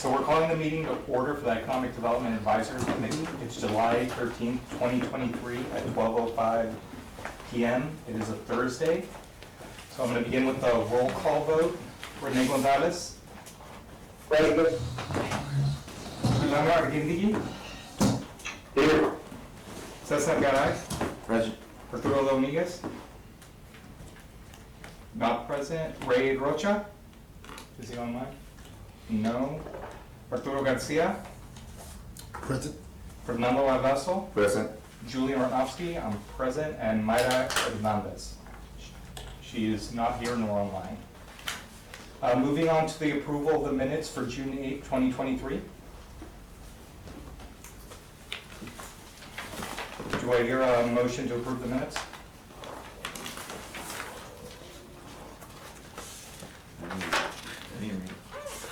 So we're calling the meeting to order for the Economic Development Advisory Committee. It's July 13th, 2023 at 12:05 p.m. It is a Thursday. So I'm going to begin with the roll call vote. Rene Gonzalez. Present. Fernando Arguindegui. Here. Cesar Garay. Present. Arturo Dominguez. Not present. Ray Rocha. Is he online? No. Arturo Garcia. Present. Fernando Alvaso. Present. Julian Arnowski, I'm present, and Mayra Hernandez. She is not here nor online. Moving on to the approval of the minutes for June 8, 2023. Do I hear a motion to approve the minutes?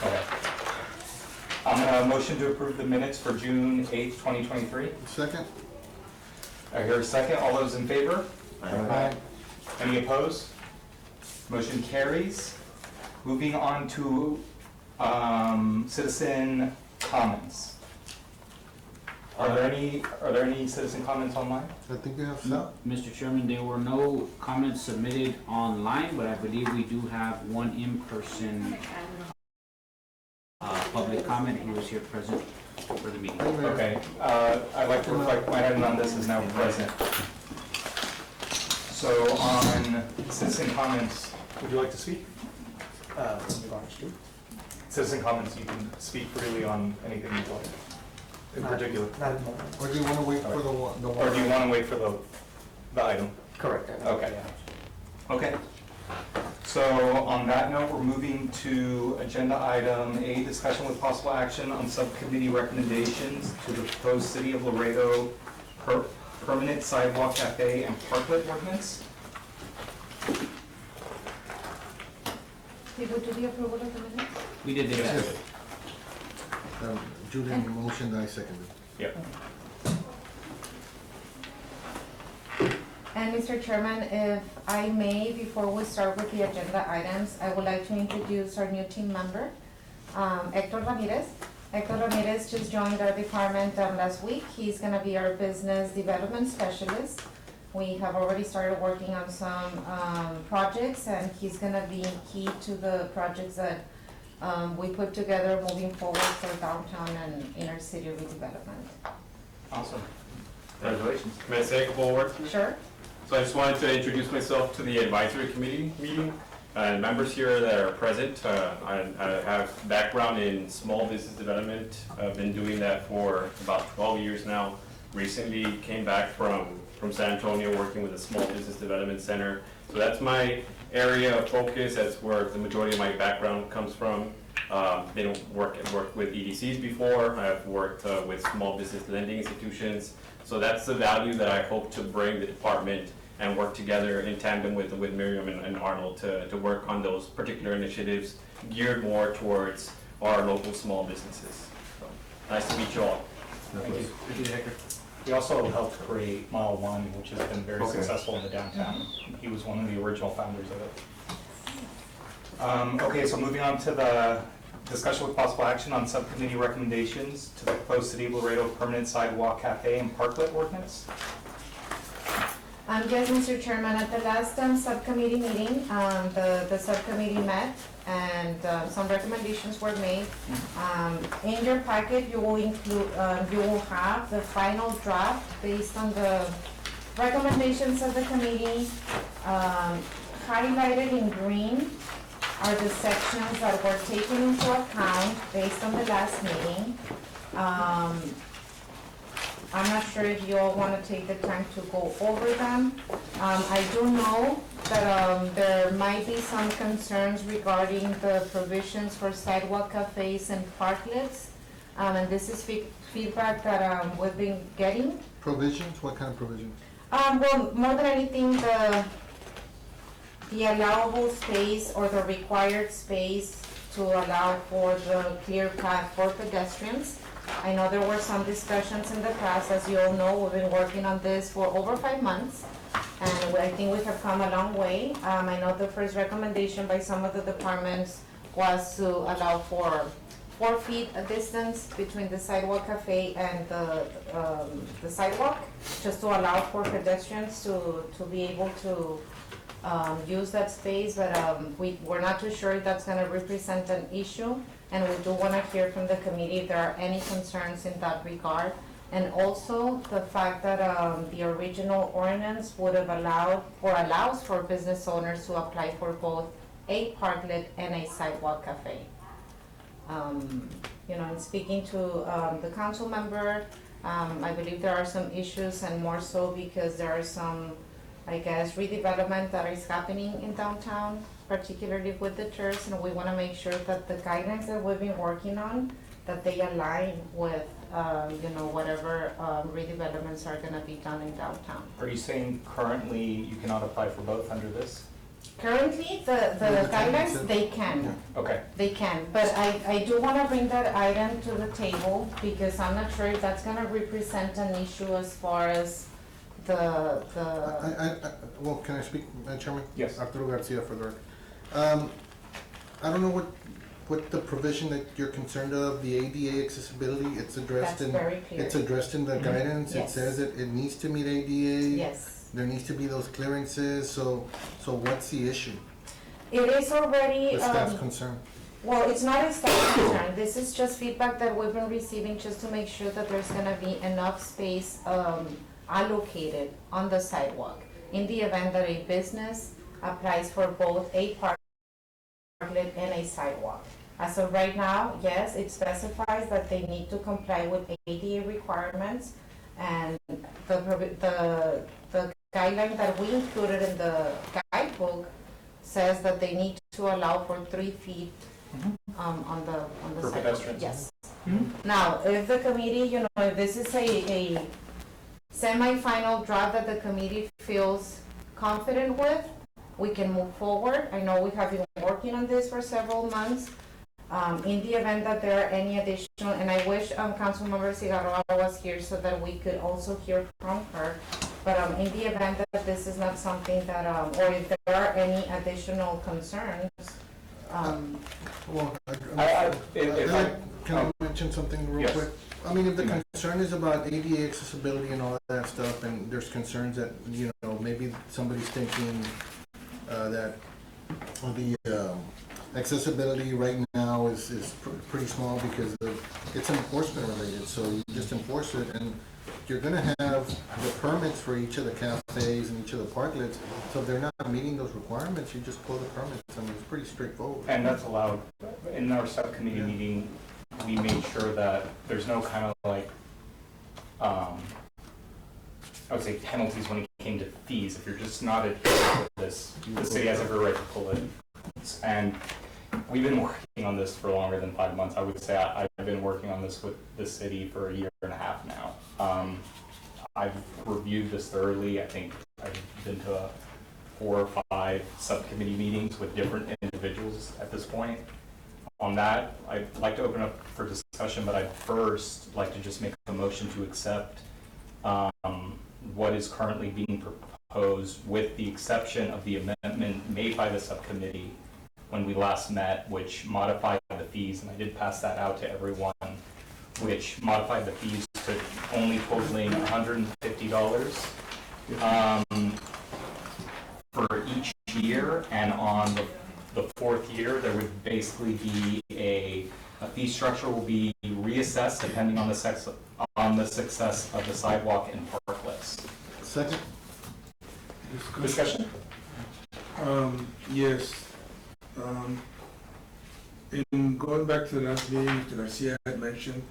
Okay. I'm going to motion to approve the minutes for June 8, 2023. Second. I hear a second. All those in favor? Aye. Any opposed? Motion carries. Moving on to citizen comments. Are there any citizen comments online? I think we have No, some. Mr. Chairman, there were no comments submitted online, but I believe we do have one in-person public comment who was here present for the meeting. Okay, I'd like to reflect Mayra Hernandez is now present. So on citizen comments, would you like to speak? Citizen comments, you can speak freely on anything you'd like, in particular. Not at the moment. Or do you want to wait for the one? Or do you want to wait for the item? Correct. Okay. Okay. So on that note, we're moving to agenda item A, discussion with possible action on subcommittee recommendations to the proposed City of Laredo permanent sidewalk cafe and parklet ordinance. Did we do the approval of the minutes? We did that. Julian motioned, I seconded. Yep. And Mr. Chairman, if I may, before we start with the agenda items, I would like to introduce our new team member, Hector Ramirez. Hector Ramirez just joined our department last week. He's gonna be our business development specialist. We have already started working on some projects, and he's gonna be key to the projects that we put together moving forward for downtown and inner city redevelopment. Awesome. Congratulations. May I say a couple of words? Sure? So I just wanted to introduce myself to the advisory committee meeting and members here that are present. I have background in small business development. I've been doing that for about 12 years now. Recently came back from San Antonio working with a small business development center. So that's my area of focus. That's where the majority of my background comes from. Been worked with EDCs before. I've worked with small business lending institutions. So that's the value that I hope to bring the department and work together in tandem with Miriam and Arnold to work on those particular initiatives geared more towards our local small businesses. So, nice to meet you all. Thank you. Thank you, Hector. He also helped create Mile One, which has been very successful in the downtown. He was one of the original founders of it. Okay, so moving on to the discussion with possible action on subcommittee recommendations to the proposed City of Laredo permanent sidewalk cafe and parklet ordinance. Yes, Mr. Chairman, at the last subcommittee meeting, the subcommittee met and some recommendations were made. In your packet, you will include, you will have the final draft based on the recommendations of the committee. Highlighted in green are the sections that were taken into account based on the last meeting. I'm not sure if you all want to take the time to go over them. I do know that there might be some concerns regarding the provisions for sidewalk cafes and parklets. And this is feedback that we've been getting. Provisions? What kind of provisions? Well, more than anything, the allowable space or the required space to allow for the clear path for pedestrians. I know there were some discussions in the past. As you all know, we've been working on this for over 5 months, and I think we have come a long way. I know the first recommendation by some of the departments was to allow for 4 feet a distance between the sidewalk cafe and the sidewalk, just to allow for pedestrians to be able to use that space, but we're not too sure if that's gonna represent an issue, and we do wanna hear from the committee if there are any concerns in that regard. And also the fact that the original ordinance would have allowed, or allows for business owners to apply for both a parklet and a sidewalk cafe. You know, in speaking to the council member, I believe there are some issues, and more so because there are some, I guess, redevelopment that is happening in downtown, particularly with the tourists, and we wanna make sure that the guidelines that we've been working on, that they align with, you know, whatever redevelopments are gonna be done in downtown. Are you saying currently you cannot apply for both under this? Currently, the the guidelines, tenants, they can. Okay. They can, but I do wanna bring that item to the table, because I'm not sure if that's gonna represent an issue as far as the, Well, can I speak, Chairman? Yes. Arturo Garcia for the record. I don't know what the provision that you're concerned of, the ADA accessibility, it's addressed that's in, very clear. it's addressed in the guidance, it Yes. says it needs to meet ADA. Yes, There needs to be those clearances, so what's the issue? it is already, The staff's concern. well, it's not a staff concern, this is just feedback that we've been receiving, just to make sure that there's gonna be enough space, allocated on the sidewalk, in the event that a business applies for both a parklet and a sidewalk. As of right now, yes, it specifies that they need to comply with ADA requirements, and the guideline that we included in the guidebook says that they need to allow for 3 feet on the For sidewalk. pedestrians. Yes. Now, if the committee, you know, if this is a semi-final draft that the committee feels confident with, we can move forward. I know we have been working on this for several months. In the event that there are any additional, and I wish Councilmember Cigarroa was here so that we could also hear from her. But in the event that this is not something that, or if there are any additional concerns, Well, If I, can I mention something real Yes. quick? I mean, if the concern is about ADA accessibility and all that stuff, and there's concerns that, you know, maybe somebody's thinking that the accessibility right now is pretty small because it's enforcement related, so you just enforce it, and you're gonna have the permits for each of the cafes and each of the parklets, so if they're not meeting those requirements, you just pull the permits. I mean, it's pretty straightforward. and that's allowed, in our subcommittee meeting, we made sure that there's no kind of like, I would say penalties when it came to fees. If you're just not adhering to this, the city has every right to pull it. And we've been working on this for longer than 5 months. I would say I've been working on this with the city for 1.5 years now. I've reviewed this thoroughly. I think I've been to 4 or 5 subcommittee meetings with different individuals at this point. On that, I'd like to open up for discussion, but I'd first like to just make a motion to accept what is currently being proposed, with the exception of the amendment made by the subcommittee when we last met, which modified the fees, and I did pass that out to everyone, which modified the fees to only totaling $150 for each year, and on the 4th year, there would basically be a fee structure will be reassessed depending on the success of the sidewalk and parklets. Second? Discussion? Yes. In going back to the last meeting, Mr. Garcia had mentioned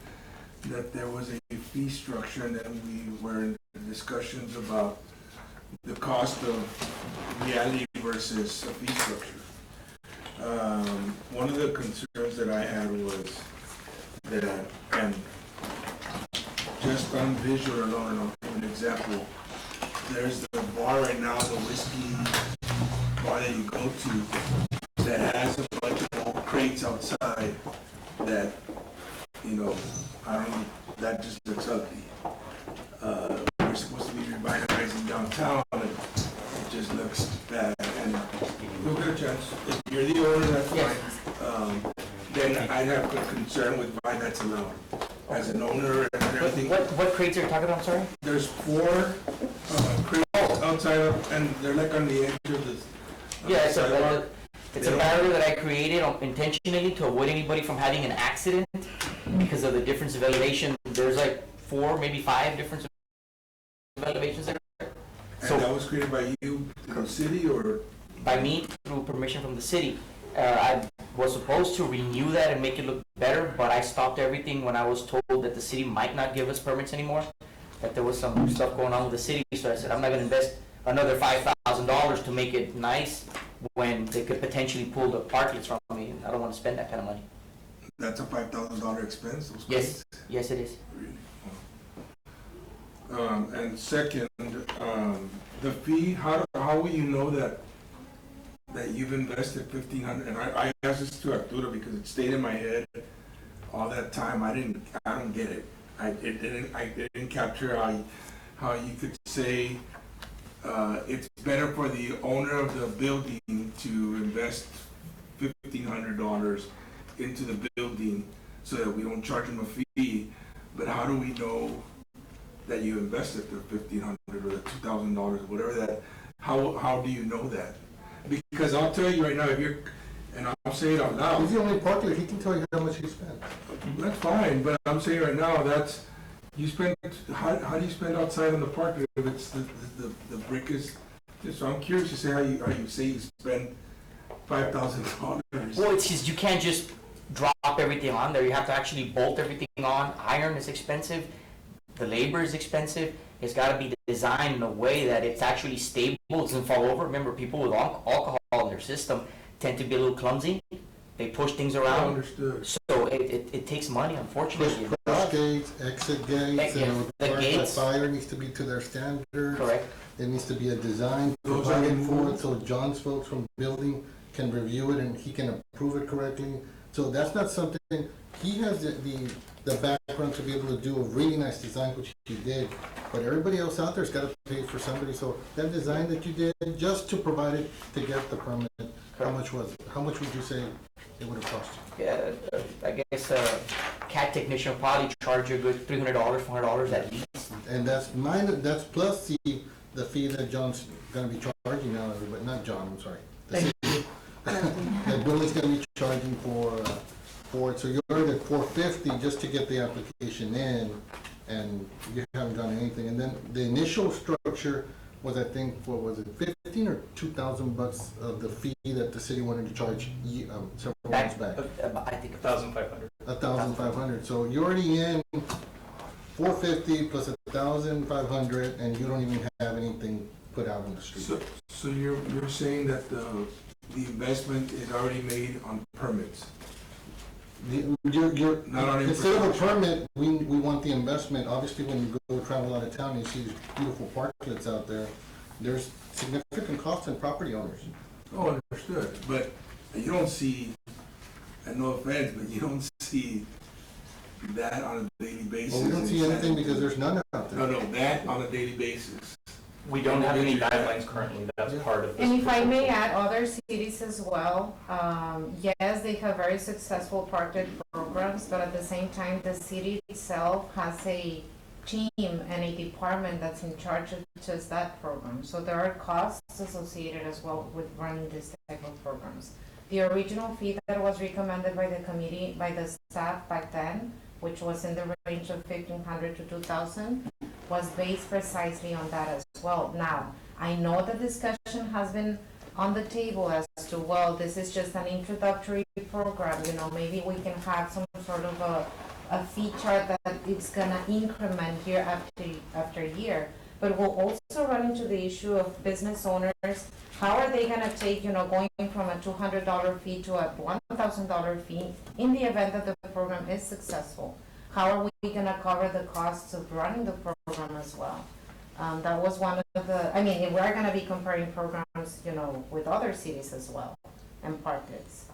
that there was a fee structure, and then we were in discussions about the cost of reality versus a fee structure. One of the concerns that I had was that, and just on visual alone, and I'll give an example, there's the bar right now, the whiskey bar that you go to, that has a bunch of old crates outside that, you know, I don't know, that just looks ugly. We're supposed to be revitalizing downtown, and it just looks bad. And you'll get a chance. If you're the owner, that's fine. Then then I'd have a concern with why that's allowed. As an owner and everything, What crates are you talking about, I'm sorry? there's 4 crates outside of, and they're like on the edge of the Yeah, sidewalk. it's a barrier that I created intentionally to avoid anybody from having an accident because of the difference of elevation. There's like 4, maybe 5 different elevations there. So And that was created by you, the city, or? by me, through permission from the city, I was supposed to renew that and make it look better, but I stopped everything when I was told that the city might not give us permits anymore, that there was some stuff going on with the city, so I said, I'm not gonna invest another $5,000 to make it nice when they could potentially pull the parklets from me, and I don't wanna spend that kind of money. That's a $5,000 expense, those Yes, crates? yes it is. And second, the fee, how will you know that you've invested 1,500? And I asked this to Arturo because it stayed in my head all that time. I don't get it. I didn't capture how you could say, it's better for the owner of the building to invest $1,500 into the building so that we don't charge them a fee. But how do we know that you invested the $1,500 or the $2,000, whatever that? How do you know that? Because I'll tell you right now, and I'll say it out He's loud, the only parklet, he can tell you how much he spent. that's fine, but I'm saying right now, you spend, how do you spend outside on the park if it's the brick is, so I'm curious to see how you say you spend $5,000. Well, it's just, you can't just drop everything on there, you have to actually bolt everything on. Iron is expensive, the labor is expensive, it's gotta be designed in a way that it's actually stable, it doesn't fall over. Remember, people with alcohol in their system tend to be a little clumsy, they push things around, Understood. so it takes money, unfortunately. It Push does. gates, exit gates, Yeah, and the that gates. fire needs to be to their standards. Correct. It needs to be a design Those are provided for removed. it, so John's folks from building can review it and he can approve it correctly. So that's not something, he has the background to be able to do a really nice design, which he did. But everybody else out there's gotta pay for somebody, so that design that you did, just to provide it, to get the permit, how much was it? How much would you say it would have cost you? Yeah, I guess a CAD technician will probably charge you a good $300, $400 at least. And that's plus the fee that John's gonna be charging now, but not John, I'm sorry. The city. That building's gonna be charging for it, so you're at $450 just to get the application in, and you haven't done anything. And then the initial structure was, I think, what was it, 15 or 2,000 bucks of the fee that the city wanted to charge several months back. I think 1,500. 1,500, so you're already in 450 plus 1,500, and you don't even have anything put out on the street. So you're saying that the investment is already made on permits? You're, Not on instead of a infrastructure. permit, we want the investment. Obviously, when you go travel out of town, you see these beautiful parklets out there. There's significant costs in property owners. Oh, understood, but you don't see, and no offense, but you don't see that on a daily basis. Well, we don't see anything because there's none out there. No, that on a daily basis. We don't have any guidelines currently, that's part of this. And if I may proposal. add, other cities as well, yes, they have very successful parklet programs, but at the same time, the city itself has a team and a department that's in charge of just that program. So there are costs associated as well with running this type of programs. The original fee that was recommended by the committee, by the staff back then, which was in the range of 1,500 to 2,000, was based precisely on that as well. Now, I know the discussion has been on the table as to, well, this is just an introductory program, maybe we can have some sort of a fee chart that it's gonna increment year after year. But we'll also run into the issue of business owners. How are they gonna take, going from a $200 fee to a $1,000 fee in the event that the program is successful? How are we gonna cover the costs of running the program as well? That was one of the, we're gonna be comparing programs, with other cities as well, and parklets.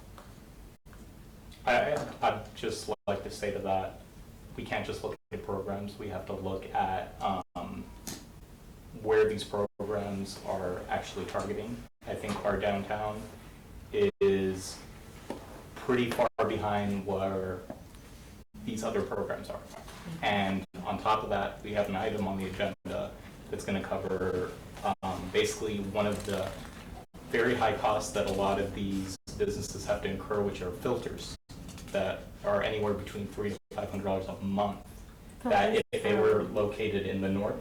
I'd just like to say to that, we can't just look at programs, we have to look at where these programs are actually targeting. I think our downtown is pretty far behind where these other programs are. And on top of that, we have an item on the agenda that's gonna cover, basically one of the very high costs that a lot of these businesses have to incur, which are filters that are anywhere between $300 to $500 a month. That if they were located in the north,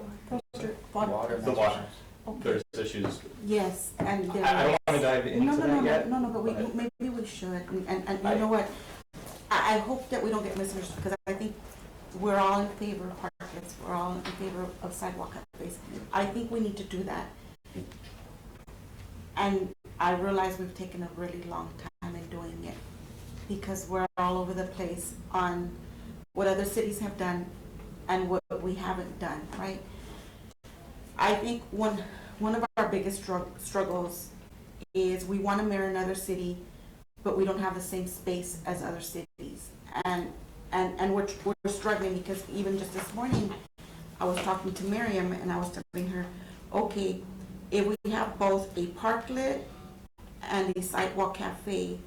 the water, there's issues. Yes, and there I don't is. want to dive into that yet. No, but maybe we should, and you know what? I hope that we don't get misunderstood, because I think we're all in favor of parklets, we're all in favor of sidewalk upgrades. I think we need to do that. And I realize we've taken a really long time in doing it, because we're all over the place on what other cities have done and what we haven't done, right? I think one of our biggest struggles is we want to mirror another city, but we don't have the same space as other cities. And we're struggling, because even just this morning, I was talking to Miriam and I was telling her, okay, if we have both a parklet and a sidewalk cafe,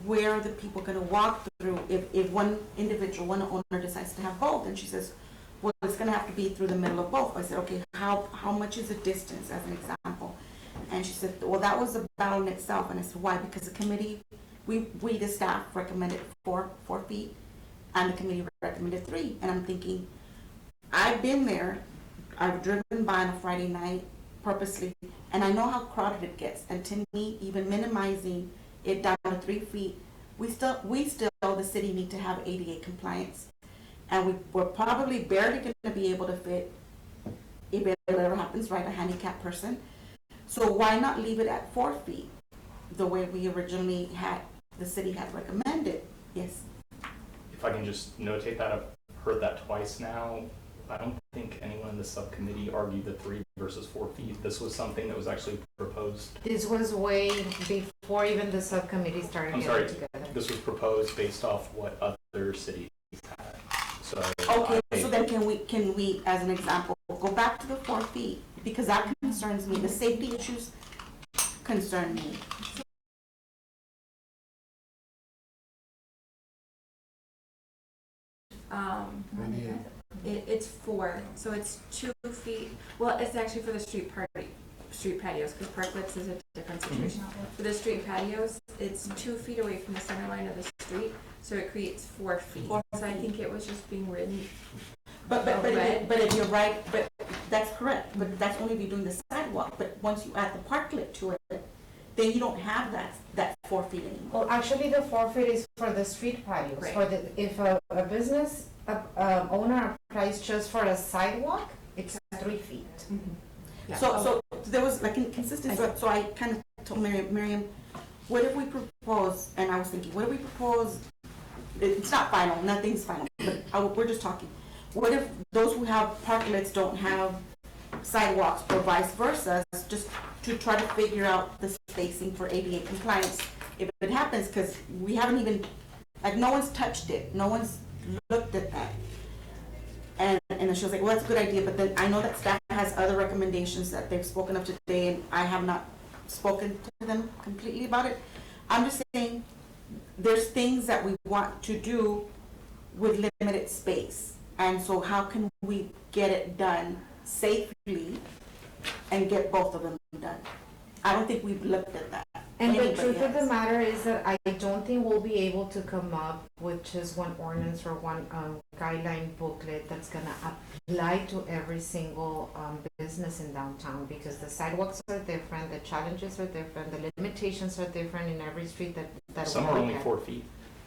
where are the people gonna walk through if one individual, one owner decides to have both? And she says, well, it's gonna have to be through the middle of both. I said, okay, how much is the distance, as an example? And she said, well, that was a battle in itself. And I said, why? Because the committee, we the staff recommended 4 feet, and the committee recommended 3. And I'm thinking, I've been there, I've driven by on a Friday night purposely, and I know how crowded it gets. And to me, even minimizing it down to 3 feet, we still, the city, need to have ADA compliance. And we're probably barely going to be able to fit, if it ever happens, right, a handicapped person. So why not leave it at 4 feet, the way we originally had, the city had recommended? Yes. If I can just notate that, I've heard that twice now. I don't think anyone in the subcommittee argued the 3 versus 4 feet. This was something that was actually proposed. This was way before even the subcommittee started I'm getting sorry, together. this was proposed based off what other cities had. So Okay, so then can we, as an example, go back to the 4 feet? Because that concerns me. The safety issues concern me. It's 4, so it's 2 feet. Well, it's actually for the street patios, because parklets is a different situation. For the street patios, it's 2 feet away from the center line of the street, so it creates 4 feet. So I think it was just being written. But if you're right, but that's correct. But that's only if you're doing the sidewalk. But once you add the parklet to it, then you don't have that 4 feet anymore. Well, actually, the 4 feet is for the street patios. Right. For the, if a business owner applies just for a sidewalk, it's 3 feet. Yeah. So there was like inconsistency. So I kind of told Miriam, what if we propose? And I was thinking, what if we propose? It's not final. Nothing's final. But we're just talking. What if those who have parklets don't have sidewalks, or vice versa, just to try to figure out the spacing for ADA compliance if it happens? Because we haven't even, like, no one's touched it. No one's looked at that. And then she was like, well, that's a good idea, but then I know that staff has other recommendations that they've spoken of today, and I have not spoken to them completely about it. I'm just saying, there's things that we want to do with limited space. And so how can we get it done safely and get both of them done? I don't think we've looked at that. And the Anybody truth of the else? matter is that I don't think we'll be able to come up with just one ordinance or one guideline booklet that's gonna apply to every single business in downtown, because the sidewalks are different, the challenges are different, the limitations are different in every street that some we are only have. 4 feet.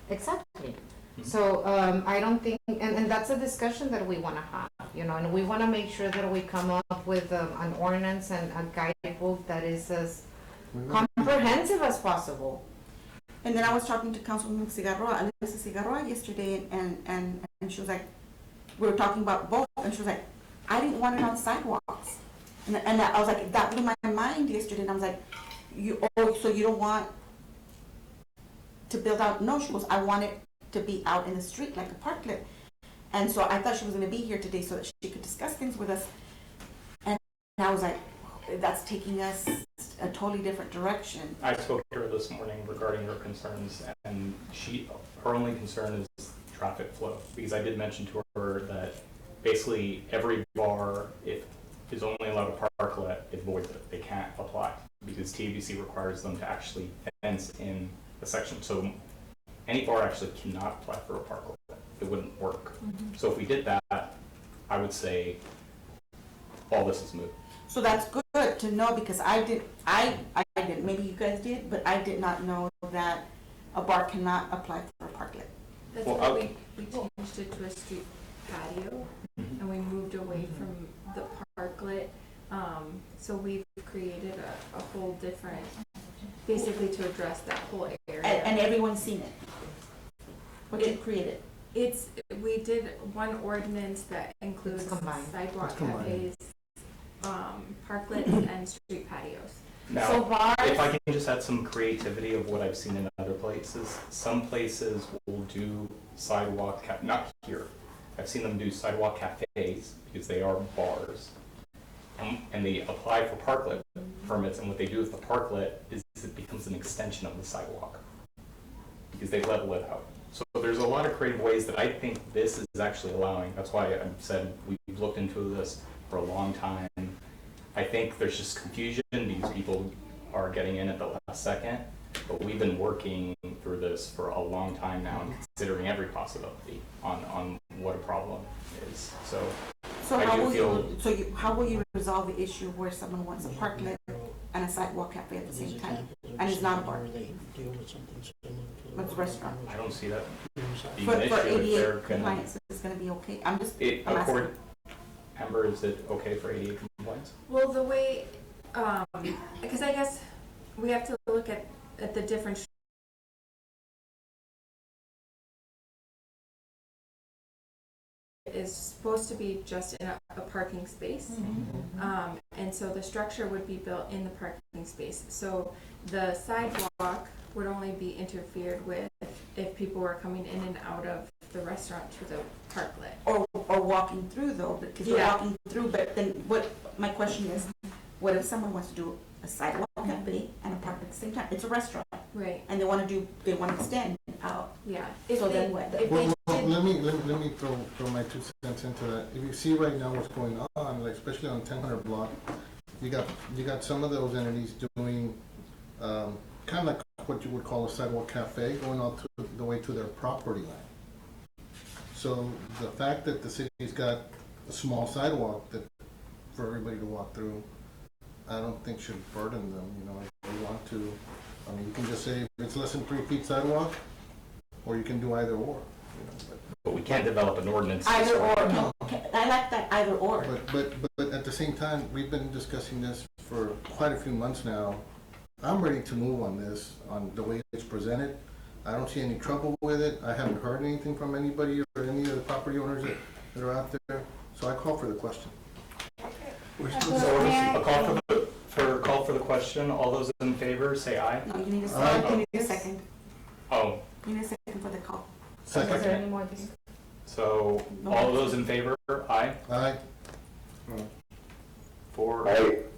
Exactly. Mhm. So I don't think, and that's a discussion that we want to have, you know, and we want to make sure that we come up with an ordinance and a guidebook that is as comprehensive as possible. And then I was talking to Councilwoman Cigarroa, Alyssa Cigarroa, yesterday, and she was like, we were talking about both, and she was like, I didn't want it on sidewalks. And I was like, that blew my mind yesterday, and I was like, so you don't want to build out? No, she goes, I want it to be out in the street like a parklet. And so I thought she was going to be here today so that she could discuss things with us. And I was like, that's taking us a totally different direction. I spoke to her this morning regarding her concerns, and her only concern is traffic flow, because I did mention to her that basically every bar, if is only allowed a parklet, it voids it. They can't apply, because TABC requires them to actually fence in the section. So any bar actually cannot apply for a parklet. It wouldn't work. So if we did that, I would say all this is moot. So that's good to know, because I didn't, maybe you guys did, but I did not know that a bar cannot apply for a parklet. That's Well, why we changed it to a street patio, and we moved away from the parklet. So we've created a whole different, basically to address that whole area. And everyone's seen it. What you created. We did one ordinance that includes combined. sidewalk It's combined. cafes, parklets, and street patios. Now, So bars, if I can just add some creativity of what I've seen in other places, some places will do sidewalk, not here. I've seen them do sidewalk cafes because they are bars. And they apply for parklet permits, and what they do with the parklet is it becomes an extension of the sidewalk because they level it out. So there's a lot of creative ways that I think this is actually allowing. That's why I said we've looked into this for a long time. I think there's just confusion because people are getting in at the last second, but we've been working through this for a long time now and considering every possibility on what a problem is. So I how do will feel- how will you resolve the issue where someone wants a parklet and a sidewalk cafe at the same time? And it's not a bar, it's a restaurant. I don't see that being For an issue if they're ADA gonna. compliance, it's gonna be okay. I'm asking. Amber, is it okay for ADA compliance? Well, the way, because I guess we have to look at the different is supposed to be just in a parking space. And so the structure would be built in the parking space. So the sidewalk would only be interfered with if people were coming in and out of the restaurant to the parklet. Or walking through though, because you're Yeah. walking through, but then my question is, what if someone wants to do a sidewalk cafe and a park at the same time? It's a restaurant, Right, and they want to extend out. yeah. So then what? If Well, they did, let me throw my 2 cents into that. If you see right now what's going on, like especially on 1000 block, you got some of those entities doing kind of like what you would call a sidewalk cafe, going all the way to their property line. So the fact that the city's got a small sidewalk that for everybody to walk through, I don't think should burden them. You know, if they want to, I mean, you can just say it's less than 3 feet sidewalk, or you can do either or. You know, But we can't develop an ordinance. Either or, Right. no, okay, I like that either or. But at the same time, we've been discussing this for quite a few months now. I'm ready to move on this, on the way it's presented. I don't see any trouble with it. I haven't heard anything from anybody or any of the property owners that are out there. So I call for the question. So a call for the question, all those in favor, say aye. No, you need a Aye. second, you need a second, Oh, you need a second for the call. is there Second. any more? so all those in favor, aye? Aye. Four.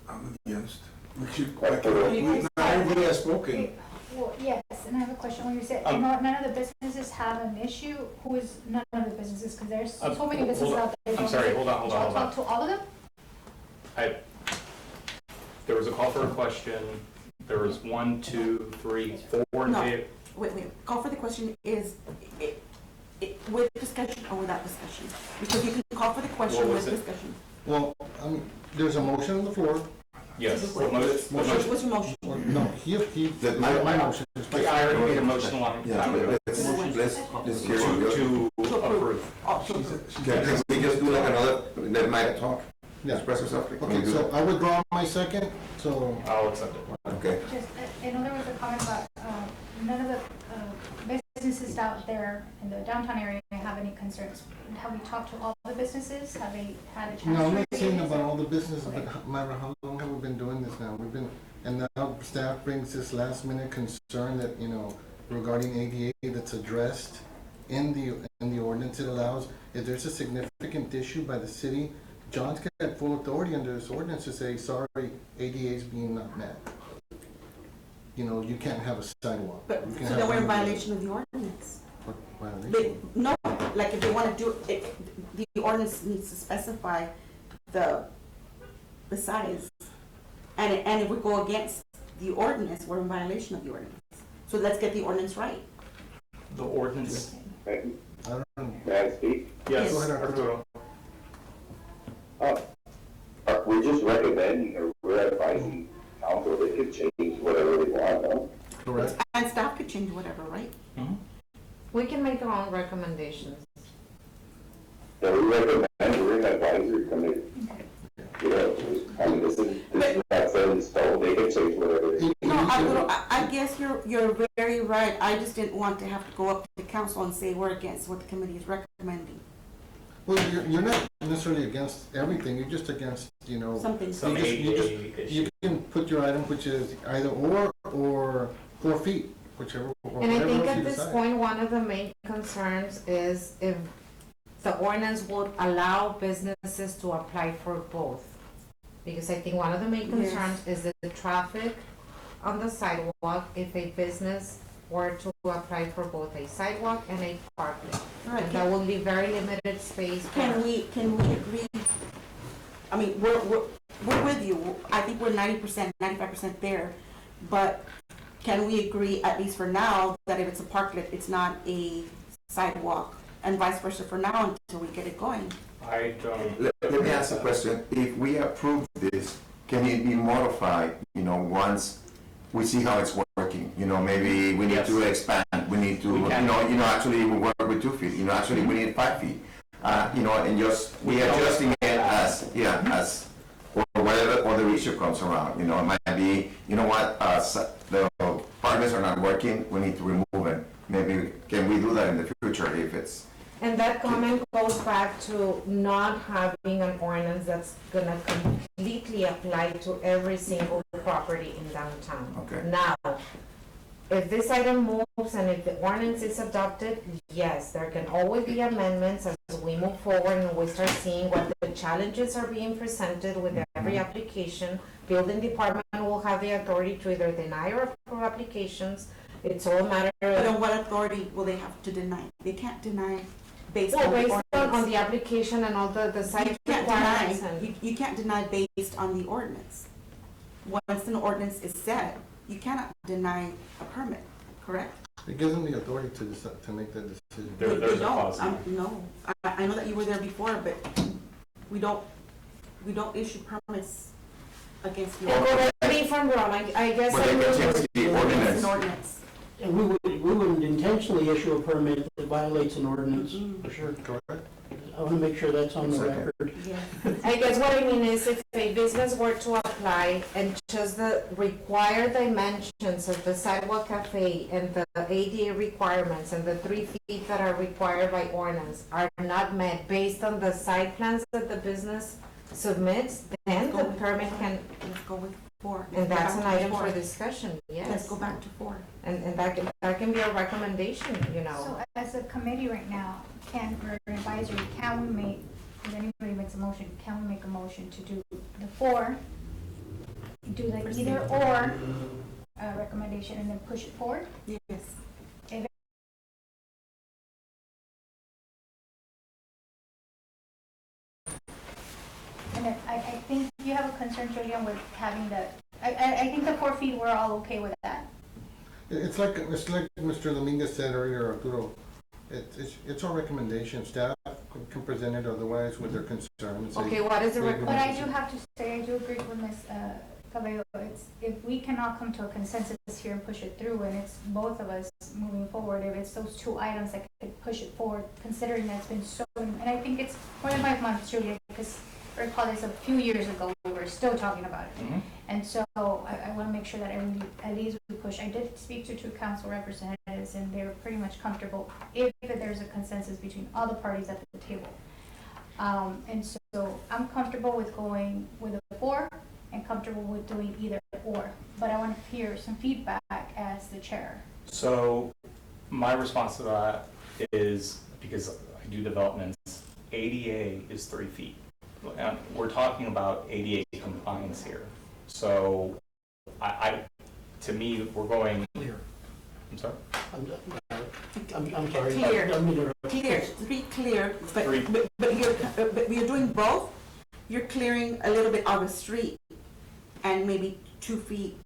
I'm against. We should, Aye. not everybody has spoken. Well, yes, and I have a question. When you said none of the businesses have an issue, who is none of the businesses? Because there's so many businesses hold on. out there. I'm sorry, hold on. Talk to all of them? There was a call for a question. There was 1, 2, 3, 4 in No. favor. Wait, call for the question is, with discussion or without discussion? Because you can call for the question What with was it? discussion. Well, there's a motion on the floor. Yes. Wait, Motion. What's your motion? Or, no, my motion is. I already made a motion a long Yeah, time ago let's hear to approve. Oh, so Can we just do like another, let Mike talk, Yeah. express herself? Can we Okay, do so that? I withdraw my second, so, I'll accept it. Okay. Just, I know there was a comment about none of the businesses out there in the downtown area have any concerns. Have we talked to all the businesses? Have they had a chance to no, I'm not review saying this? about all the businesses, but Myra, how long have we been doing this now? And now staff brings this last minute concern that, you know, regarding ADA that's addressed in the ordinance it allows. If there's a significant issue by the city, John's got full authority under this ordinance to say, sorry, ADA is being not met. you can't have a sidewalk. But, You so can then have we're in one- violation of the ordinance. What violation? They, no, like if they wanna do, it, the ordinance needs to specify the size. And if we go against the ordinance, we're in violation of the ordinance. So let's get the ordinance right. The ordinance, I don't know. May I speak? yes, Go ahead, Arturo. We're just recommending, or we're advising council, they could change whatever they want, no? Correct. And staff could change whatever, right? We can make our own recommendations. So we recommend, we're an advisory committee. You know, I mean, this is not set in stone, they can change whatever they. No, I guess you're very right. I just didn't want to have to go up to council and say we're against what the committee is recommending. Well, you're not necessarily against everything, you're just against, Something. some you ADA you issue. can put your item, which is either or 4 feet, whichever, or And I whatever think else at you this decide. point, one of the main concerns is if the ordinance would allow businesses to apply for both. Because I think one of the main Yes. concerns is the traffic on the sidewalk if a business were to apply for both a sidewalk and a parking. Right. And that will be very limited space. Can we agree? I mean, we're with you. I think we're 90%, 95% there. But can we agree, at least for now, that if it's a parklet, it's not a sidewalk? And vice versa for now until we get it going? I don't, Let me ask a question. If we approve this, can it be modified, once we see how it's working? Maybe we need to expand, we need to, We can. actually we work with 2 feet, actually we need 5 feet. And just, we adjusting it as, or whatever other issue comes around, it might be, the partners are not working, we need to remove it. Maybe, can we do that in the future if it's, And that comment goes back to not having an ordinance that's gonna completely apply to every single property in downtown. Okay. Now, if this item moves and if the ordinance is adopted, yes, there can always be amendments as we move forward and we start seeing what the challenges are being presented with every application. Building department will have the authority to either deny or approve applications. It's all a matter But of. on what authority will they have to deny? They can't deny based Well, on the based on ordinance. the application and all the site You can't requirements deny, and. you can't deny based on the ordinance. Once an ordinance is set, you cannot deny a permit, correct? It gives them the authority to decide, to make that decision. There- You there's a don't. clause in No, I know that you were there before, but we don't issue permits against the And ordinance. correct me if I'm wrong, I guess. but they I can will- change the It's ordinance. an ordinance. And we wouldn't intentionally issue a permit that violates an ordinance, for sure. Correct? I want to make sure that's on the Second. record. Yeah. I guess what I mean is if a business were to apply and just the required dimensions of the sidewalk cafe and the ADA requirements and the 3 feet that are required by ordinance are not met based on the site plans that the business submits, then the permit can, Let's go with 4. and that's an Let's go back to item for 4. discussion, Let's yes. go back to 4. And that can be a recommendation, So as a committee right now, or advisory, can we make, if anybody makes a motion, can we make a motion to do the 4? Do like either or recommendation and then push it forward? Yes. And then I think you have a concern, Julian, with having the, I think the 4 feet, we're all okay with that. It's like Mr. Dominguez said earlier, Arturo, it's our recommendation, staff can present it otherwise with their concerns. Okay, what is the But I recommendation? do have to say, I do agree with Ms. Cabello, if we cannot come to a consensus here and push it through, and it's both of us moving forward, if it's those 2 items that could push it forward, considering that it's been so, and I think it's more than 5 months, Julia, because I recall this a few years ago, we were still talking about it. And so I want to make sure that at least we push. I did speak to 2 council representatives, and they were pretty much comfortable if there's a consensus between all the parties at the table. And so I'm comfortable with going with a 4 and comfortable with doing either or. But I want to hear some feedback as the chair. so my response to that is, because I do developments, ADA is 3 feet. And we're talking about ADA compliance here. So to me, we're going, Clear. I'm sorry? I'm sorry. Clear. I mean, Clear, to be clear, Three. but you're doing both? You're clearing a little bit of the street and maybe 2 feet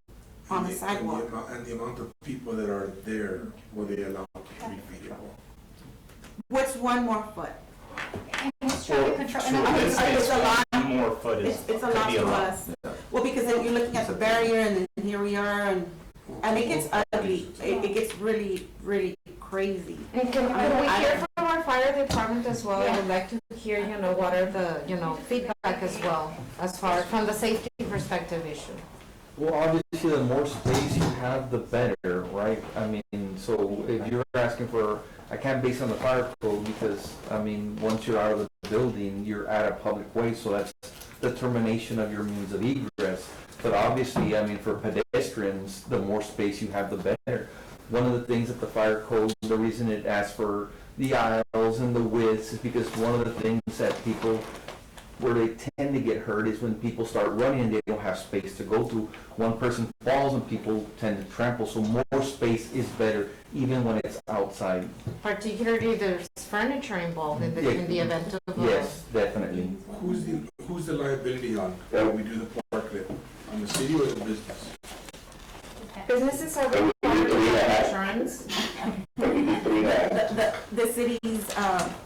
on the sidewalk. And the amount of people that are there, will they allow 3 feet or more? What's one more foot? And it's traffic control, and To I- this, it's a lot. one more foot is, It's a could lot be a to lot. us. Well, because then you're looking at the barrier and then here we are and it gets ugly. It gets really, really crazy. And can we I- hear from our fire department as well? I would like to hear, what are the, feedback as well, as far from the safety perspective issue. Well, obviously, the more space you have, the better, right? I mean, so if you're asking for, I can't base on the fire code because, I mean, once you're out of the building, you're at a public way, so that's the termination of your means of egress. But obviously, I mean, for pedestrians, the more space you have, the better. One of the things that the fire code, the reason it asks for the aisles and the widths is because one of the things that people, where they tend to get hurt is when people start running and they don't have space to go through. One person falls and people tend to trample, so more space is better even when it's outside. Particularly there's furniture involved in the event of. Yes, definitely. Who's the liability on, when we do the parklet? On the city or the business? Businesses are required to have insurance. The city's,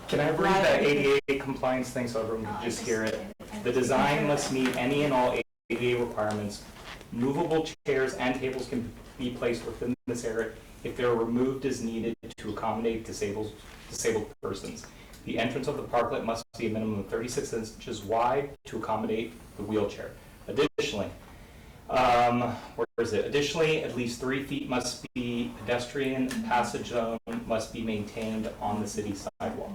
Can I read that ADA compliance thing so everyone can just hear it? The design must meet any and all ADA requirements. Movable chairs and tables can be placed within this area if they are removed as needed to accommodate disabled persons. The entrance of the parklet must be a minimum of 36 inches wide to accommodate the wheelchair. Additionally, where is it? Additionally, at least 3 feet must be pedestrian passage zone must be maintained on the city sidewalk.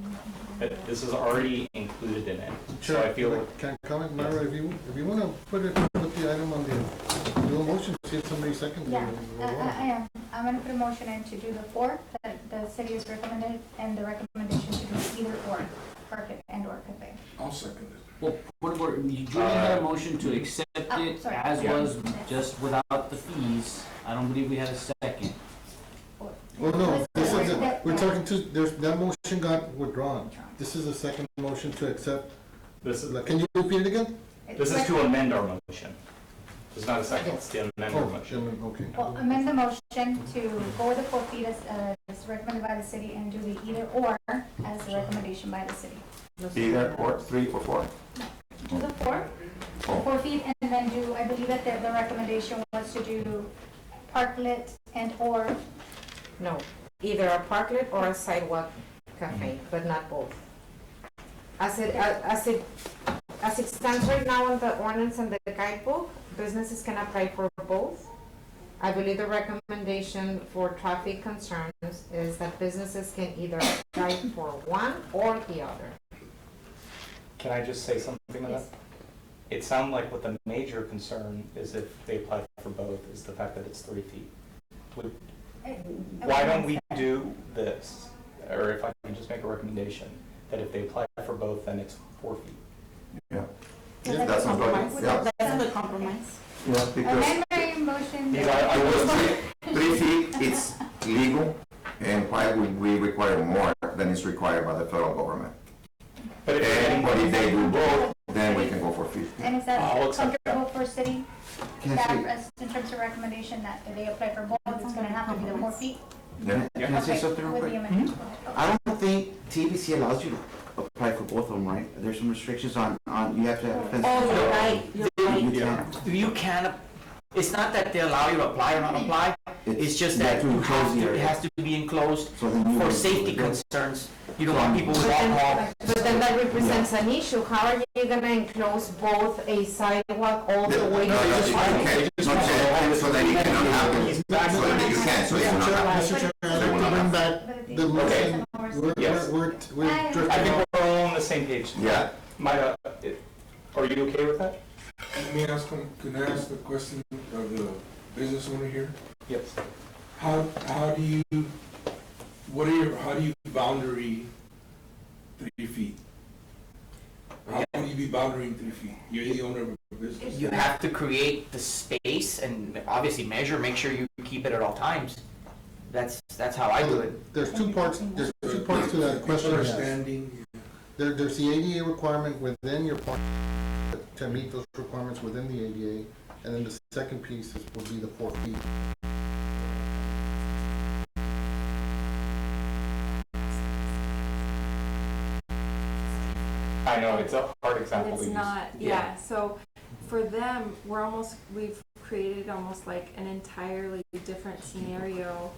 This is already included in it. So I feel. Can I comment, Myra, if you wanna put the item on the dual motion, see if somebody seconds it. Yeah, I am. I'm gonna put a motion in to do the 4 that the city has recommended, and the recommendation to do either or, parking and or cafe. I'll second it. Well, Julian had a motion to accept Oh, it sorry. as Yeah. was, just without the fees. I don't believe we had a second. Oh, no, this is, we're talking to, that motion got withdrawn. This is a second motion to accept. This is, Can you repeat it again? this is to amend our motion. It's not a second, it's to amend our Oh, motion. okay. Well, amend the motion to go with the 4 feet as recommended by the city and do the either or as a recommendation by the city. Either or, 3 or 4. Do the 4, 4 feet, and then do, I believe that the recommendation was to do parklet and or. No, either a parklet or a sidewalk cafe, but not both. As it stands right now on the ordinance and the guidebook, businesses can apply for both. I believe the recommendation for traffic concerns is that businesses can either apply for one or the other. Can I just say something on that? It sounds like what the major concern is if they apply for both is the fact that it's 3 feet. Why don't we do this, or if I can just make a recommendation, that if they apply for both, then it's 4 feet? Yeah. That's That sounds good. compromise. Yeah. That's a compromise. Yeah, because Amend my motion. These are- I will- 3 feet, it's legal, and why would we require more than is required by the federal government? But And what if they do both, then we can go for 50. And is that I'll accept that. comfortable for city Can I staff say- as in terms of recommendation that if they apply for both, it's gonna have to be the 4 feet? Yeah. Can I say Okay, something real with quick? the amendment. I don't think TBC allows you to apply for both of them, right? There's some restrictions on, you have to have a fence. Oh, you're right, you're right. You can't. You can, it's not that they allow you to apply or not apply, it's just that to you enclose have the to, it area. has to be enclosed So then you for would- safety concerns. You don't want people with alcohol. But then that represents an issue. How are you gonna enclose both a sidewalk all the way? No, no, you can't. Not so that it cannot happen. So that you can, so it's not happen. Mr. Chair, I'd like to bring back the motion. Yes. We're I think we're all on the same page. Yeah. Maya, are you okay with that? Let me ask, can I ask the question of the business owner here? Yes. How do you, how do you boundary 3 feet? How can you be boundary 3 feet? You're the owner of a business. You have to create the space and obviously measure, make sure you keep it at all times. That's how I do it. There's two parts to that question. you asked. Understanding. There's the ADA requirement within your park to meet those requirements within the ADA, and then the second piece would be the 4 feet. I know, it's a hard example It's to use. not, yeah, so for them, we've created almost like an entirely different scenario.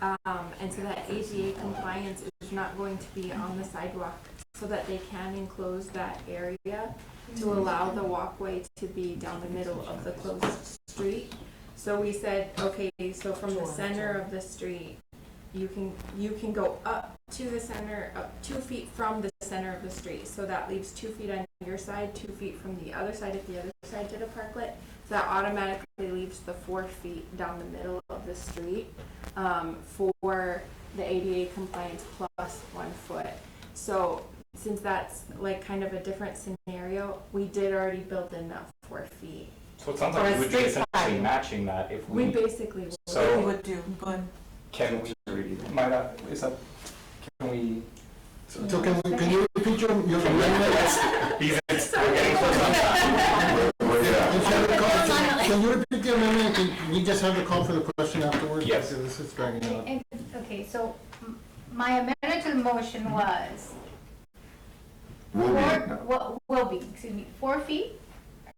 And so that ADA compliance is not going to be on the sidewalk, so that they can enclose that area to allow the walkway to be down the middle of the closed street. So we said, okay, so from the center of the street, you can go up to the center, up 2 feet from the center of the street. So that leaves 2 feet on your side, 2 feet from the other side if the other side did a parklet. So that automatically leaves the 4 feet down the middle of the street for the ADA compliance plus 1 foot. So since that's like kind of a different scenario, we did already build in that 4 feet. So it sounds For like a we would be street essentially patio. matching that if We we, basically will. So- We would do, go ahead. can we, can we? So can you repeat your amendment? We're getting close on time. Can you repeat the amendment? Can we just have the call for the question afterwards? Yes. Because this is dragging out. Okay, so my amendment to the motion was will be, excuse me, 4 feet?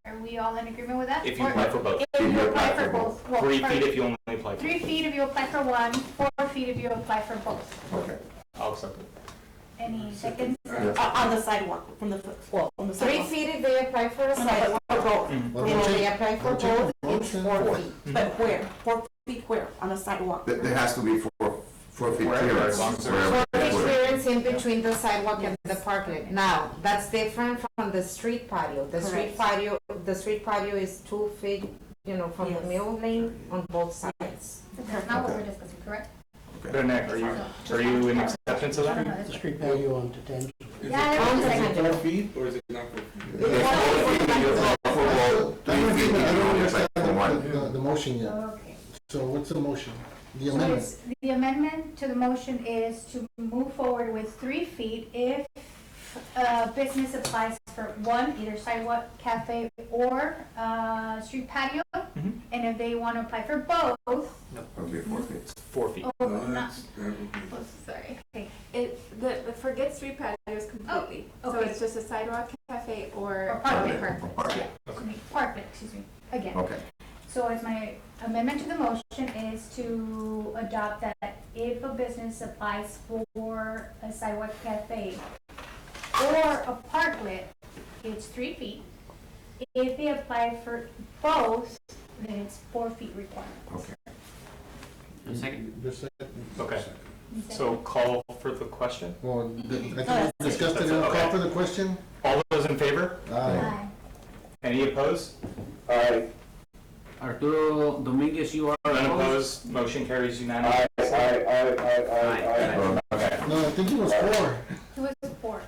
Are we all in agreement with that? If you apply for both. If you apply for both. Well, 3 sorry, feet if you only apply for 3 feet if you apply for one, 4 feet if you apply for both. Okay. I'll accept it. Any seconds? On the sidewalk, from the, well, on the 3 sidewalk. feet if they apply for a sidewalk. If they apply for both, it's 4 feet. But where? 4 feet where? On the sidewalk? There has to be 4 feet Wherever, clearance. as long as wherever For it's where- clearance in between the sidewalk and the parklet. Now, that's different from the street patio. The street patio is 2 feet, from the Yes. middle lane on both sides. That's not what we're discussing, correct? Renee, are you in acceptance of that? The street patio on to 10. Is Yeah, it that's is it second. 4 feet or is it not 4 feet? It's 4 feet if you apply for both, I 3 don't feet if you only apply understand for one. the motion yet. Okay. So what's the motion? The So amendment? it's, the amendment to the motion is to move forward with 3 feet if business applies for one, either sidewalk, cafe, or street patio. And if they want to apply for both, It'll be 4 feet. 4 feet. oh, No, not, that would be. sorry, okay. Forget street patios completely. So okay. it's just a sidewalk, cafe, or Or parklet. parklet. Excuse me, parklet, excuse me, again. Okay. So as my amendment to the motion is to adopt that if a business applies for a sidewalk cafe or a parklet, it's 3 feet. If they apply for both, then it's 4 feet requirement. Okay. A second. Just a second. Okay, so call for the question. Well, I think we discussed it, I'll call for the question. All those in favor? Aye. Any opposed? Aye. Arturo Dominguez, you are Unopposed, motion carries unanimously. Aye. Okay. No, I think it was 4. It was 4.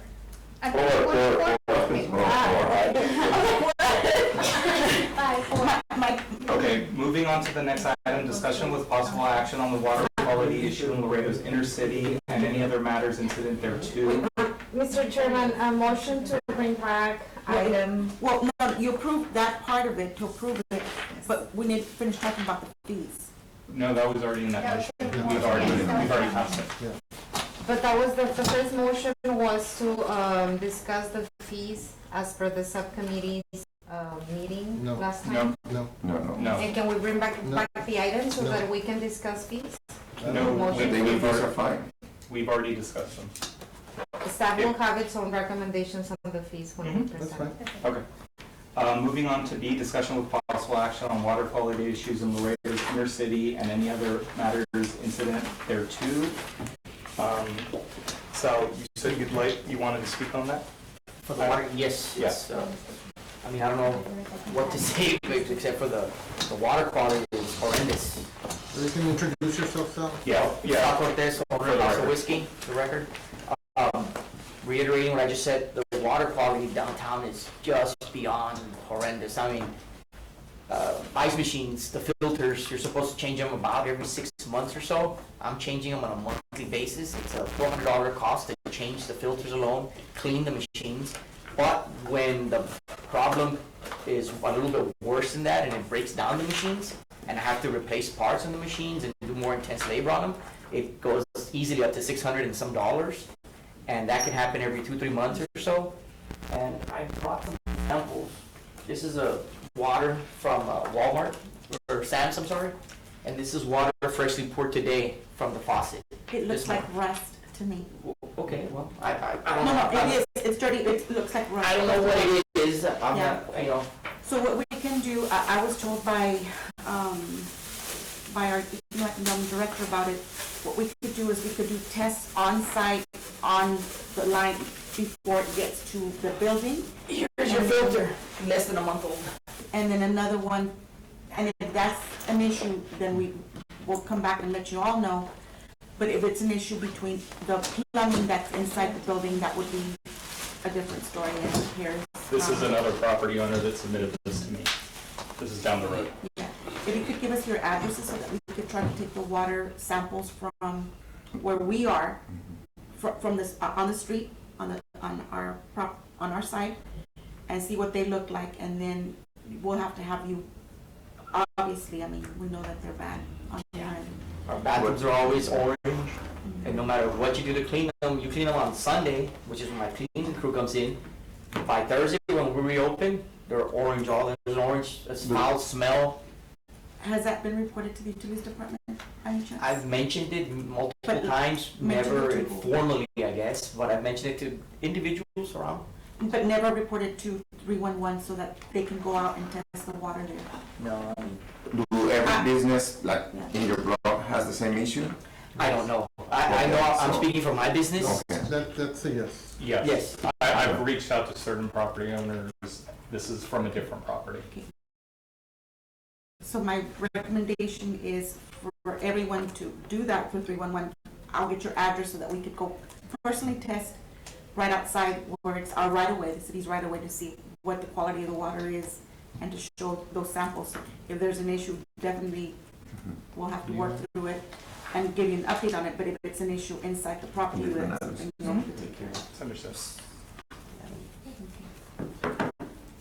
I Four, think it was four, 4. Aye, 4. Okay, moving on to the next item, discussion with possible action on the water quality issue in Laredo's intercity and any other matters incident thereto. Mr. Chairman, a motion to bring back item. Well, no, you approved that part of it, to approve it, but we need to finish talking about the fees. No, that was already in that motion. We've already passed it. But that was the first motion was to discuss the fees as per the subcommittee's meeting No. last time. No. No. And can we bring back No. the item so No. that we can discuss fees? No, Motion. They will be fine. we've already discussed them. Staff will have its own recommendations on the fees when we That's present. fine. Okay. Moving on to B, discussion with possible action on water quality issues in Laredo's intercity and any other matters incident thereto. Sal, you said you wanted to speak on that? For the water, yes, Yes. I mean, I don't know what to say except for the water quality is horrendous. You can introduce yourself, Sal? Sal Cortez, owner of House of Whiskey, the record. Reiterating what I just said, the water quality downtown is just beyond horrendous. I mean, ice machines, the filters, you're supposed to change them about every 6 months or so. I'm changing them on a monthly basis. It's a $400 cost to change the filters alone, clean the machines. But when the problem is a little bit worse than that and it breaks down the machines and I have to replace parts on the machines and do more intense labor on them, it goes easily up to $600 and some dollars. And that can happen every 2-3 months or so. And I brought some samples. This is a water from Walmart, or Sam's, I'm sorry. And this is water freshly poured today from the faucet. It looks like rust to me. Okay, well, I don't No, know. no, it is, it's dirty, it looks like rust. I don't know what it is. I'm Yeah. not, you know. So what we can do, I was told by our economic director about it, what we could do is we could do tests on site on the line before it gets to the building. Here's your filter, less than a month old. And then another one, and if that's an issue, then we will come back and let you all know. But if it's an issue between the plumbing that's inside the building, that would be a different story. And here's This is another property owner that submitted this to me. This is down the road. Yeah, if you could give us your addresses so that we could try to take the water samples from where we are, from this, on the street, on our side, and see what they look like, and then we'll have to have you, obviously, I mean, we know that they're bad on there. Our bathrooms are always orange, and no matter what you do to clean them, you clean them on Sunday, which is when my cleaning crew comes in. By Thursday, when we reopen, they're orange, there's an orange, a foul smell. Has that been reported to the utilities department, by any chance? I've mentioned it multiple But times, mentioned never it to who? formally, I guess, but I've mentioned it to individuals around. But never reported to 311 so that they can go out and test the water there? No, I mean, Do every business, like in your block, has the same issue? I don't know. I know I'm speaking for my business. Okay. That's a yes. Yes. Yes. I've reached out to certain property owners. This is from a different property. So my recommendation is for everyone to do that for 311. I'll get your address so that we could go personally test right outside where it's our right of way, the city's right of way, to see what the quality of the water is and to show those samples. If there's an issue, definitely we'll have to work through it and give you an update on it. But if it's an issue inside the property, that's something we'll have to take care of. It's understood.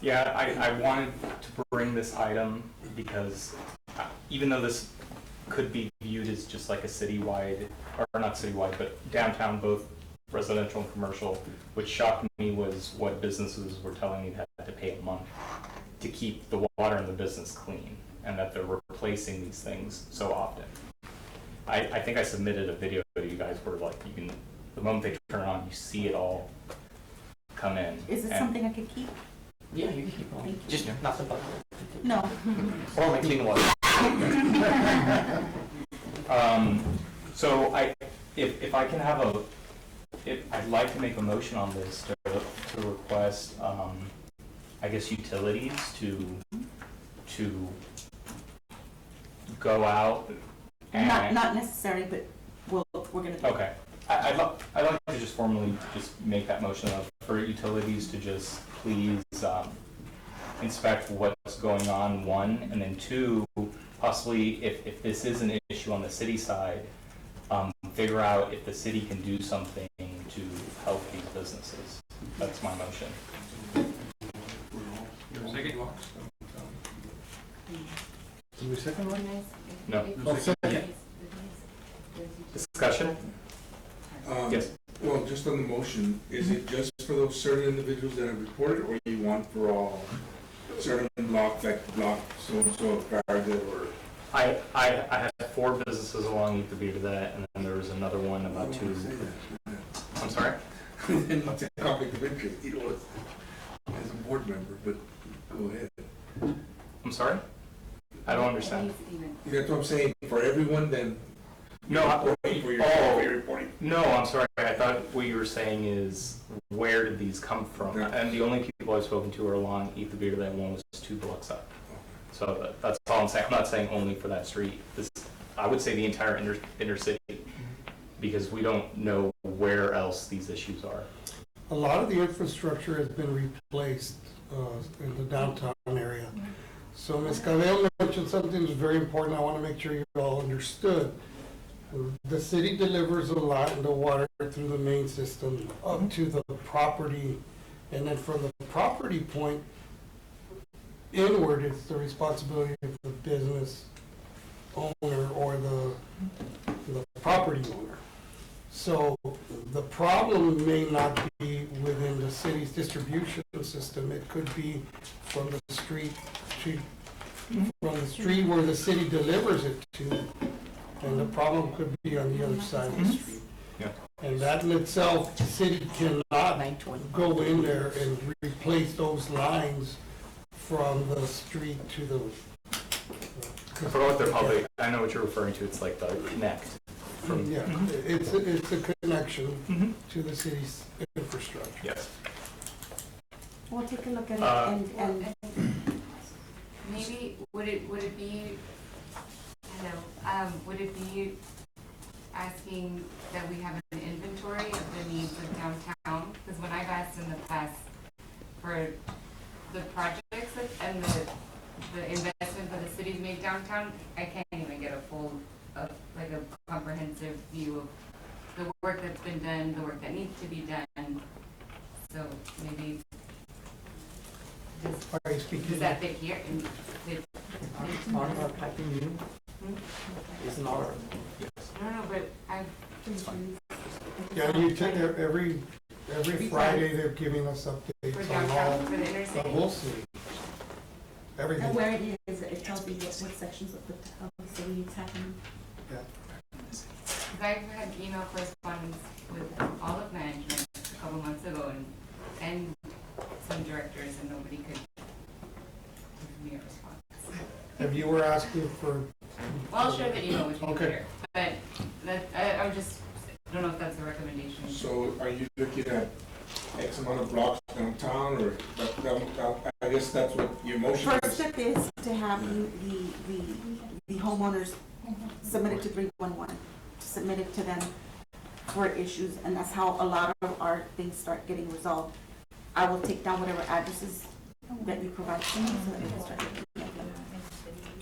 Yeah, I wanted to bring this item because even though this could be viewed as just like a citywide, or not citywide, but downtown, both residential and commercial, which shocked me was what businesses were telling me they had to pay a month to keep the water in the business clean, and that they're replacing these things so often. I think I submitted a video to you guys where like you can, the moment they turn on, you see it all come in. Is this And- something I could keep? Yeah, you can keep going. Thank you. Just not the bucket. No. Or my clean water. So if I can have I'd like to make a motion on this to request, I guess utilities to go out and. Not necessary, but we're gonna do it. Okay. I'd like to just formally just make that motion for utilities to just please inspect what's going on, one, and then two, possibly if this is an issue on the city side, figure out if the city can do something to help these businesses. That's my motion. Do we second one? No. Oh, second. Discussion? Yes. Well, just on the motion, is it just for those certain individuals that have reported, or you want for all certain block, like block so-and-so, Farragut, or? I had 4 businesses along Ether that, and then there was another one about 2. I'm sorry? It's a conflict of interest, you know, as a board member, but go ahead. I'm sorry? I don't understand. That's what I'm saying, for everyone, then. No, For your reporting. No, I'm sorry. I thought what you were saying is where did these come from? And the only people I've spoken to are along Ether that one was 2 blocks up. So that's all I'm saying. I'm not saying only for that street. I would say the entire inner city, because we don't know where else these issues are. a lot of the infrastructure has been replaced in the downtown area. So Ms. Cabello mentioned something that's very important. I want to make sure you all understood. The city delivers a lot of the water through the main system up to the property, and then from the property point inward, it's the responsibility of the business owner or the property owner. So the problem may not be within the city's distribution system. It could be from the street where the city delivers it to, and the problem could be on the other side of the street. Yeah. And that in itself, the city cannot go in there and replace those lines from the street to the. I forgot what they're called. I know what you're referring to. It's like the connect. Yeah, it's a connection to the city's infrastructure. Yes. We'll take a look at it and Maybe, would it be, would it be asking that we have an inventory of the needs of downtown? Because when I've asked in the past for the projects and the investment that the city's made downtown, I can't even get a full, like a comprehensive view of the work that's been done, the work that needs to be done. So maybe Are you speaking? does that fit here? Part of our piping unit is not our. No, but I've. Yeah, you take every Friday they're giving us For updates on downtown, all, for the the interstate? whole city. Everything. and where it is, it tells you what sections of the city it's happening. Because I've had email correspondence with all of management a couple months ago and some directors, and nobody could give me a response. If you were asking for. Well, I'll share the email with you Okay. later, but I don't know if that's a recommendation. So are you looking at X amount of blocks downtown, or I guess that's what your motion First is? step is to have the homeowners submit it to 311, submit it to them for issues, and that's how a lot of our things start getting resolved. I will take down whatever addresses that you provide to me so that we can start getting them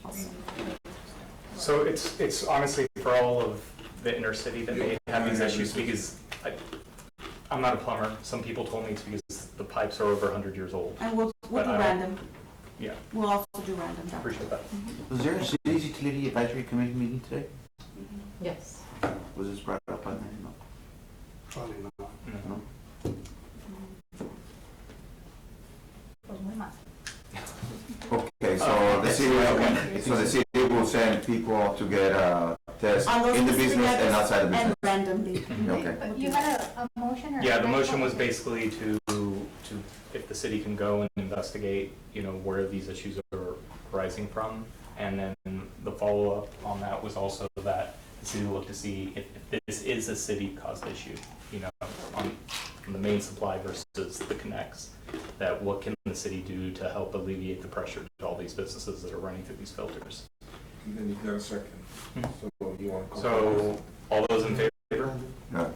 also. So it's honestly for all of the inner city that may have these issues, because I'm not a plumber. Some people told me it's because the pipes are over 100 years old. And we'll do But I don't- random. Yeah, We'll also do random. appreciate that. Was there a city's utility advisory committee meeting today? Yes. Was this brought up on that? No. Probably not. No. Okay, so the city will send people to get tests On those in the specific business and addresses outside the business. And randomly. Okay. But you had a motion or? Yeah, the motion was basically to if the city can go and investigate, where these issues are arising from, and then the follow-up on that was also that the city will look to see if this is a city-caused issue, on the main supply versus the connects, that what can the city do to help alleviate the pressure to all these businesses that are running through these filters. And then you got a second. So you want to. So, all those in favor? No.